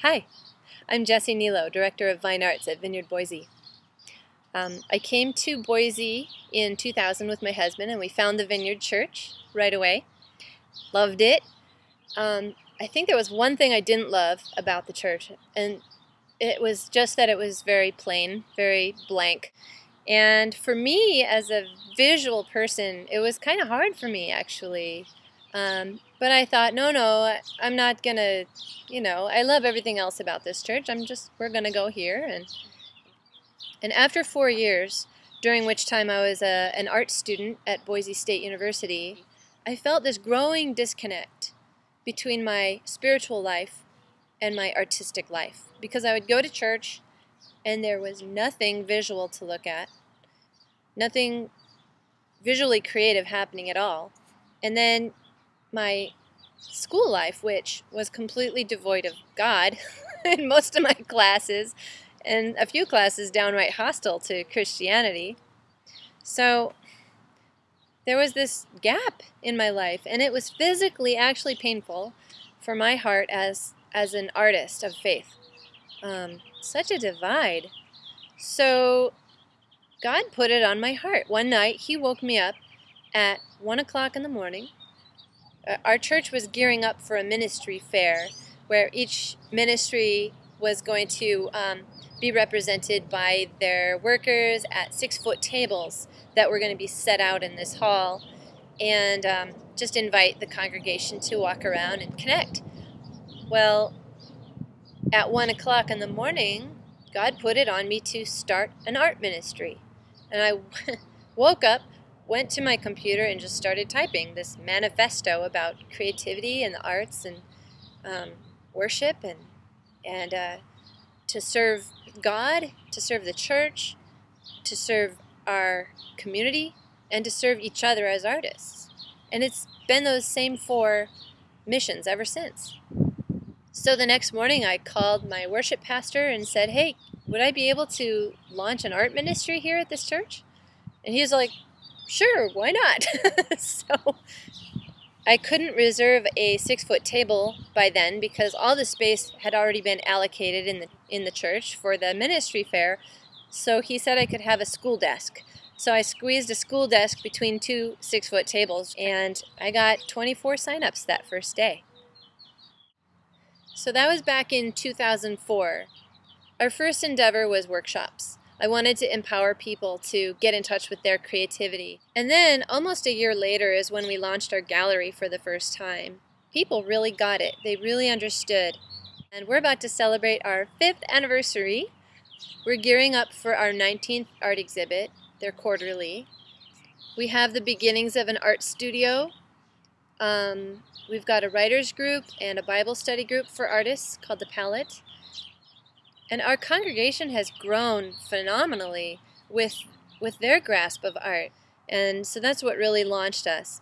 Hi, I'm Jessie, Director of VineArts at Vineyard, Boise. I came to Boise in 2000 with my husband, and we found the Vineyard Church right away. Loved it. I think there was one thing I didn't love about the church, and it was just that it was very plain, very blank. And for me, as a visual person, it was kind of hard for me, actually. But I thought, no, I'm not gonna, I love everything else about this church. We're gonna go here. And after 4 years, during which time I was an art student at Boise State University, I felt this growing disconnect between my spiritual life and my artistic life. Because I would go to church and there was nothing visual to look at, nothing visually creative happening at all. And then my school life, which was completely devoid of God in most of my classes, and a few classes downright hostile to Christianity. So there was this gap in my life, and it was physically actually painful for my heart as an artist of faith. Such a divide. So God put it on my heart. One night, He woke me up at 1 o'clock in the morning. Our church was gearing up for a ministry fair where each ministry was going to be represented by their workers at 6-foot tables that were going to be set out in this hall, and just invite the congregation to walk around and connect. Well, at 1 o'clock in the morning, God put it on me to start an art ministry. And I woke up, went to my computer, and just started typing this manifesto about creativity and the arts and worship and to serve God, to serve the church, to serve our community, and to serve each other as artists. And it's been those same 4 missions ever since. So the next morning I called my worship pastor and said, hey, would I be able to launch an art ministry here at this church? And he was like, sure, why not? So I couldn't reserve a 6-foot table by then because all the space had already been allocated in the church for the ministry fair. So he said I could have a school desk. So I squeezed a school desk between 2 6-foot tables, and I got 24 signups that first day. So that was back in 2004. Our first endeavor was workshops. I wanted to empower people to get in touch with their creativity. And then, almost a year later, is when we launched our gallery for the first time. People really got it. They really understood. And we're about to celebrate our 5th anniversary. We're gearing up for our 19th art exhibit. They're quarterly. We have the beginnings of an art studio. We've got a writers group and a Bible study group for artists called The Palette. And our congregation has grown phenomenally with their grasp of art. And so that's what really launched us.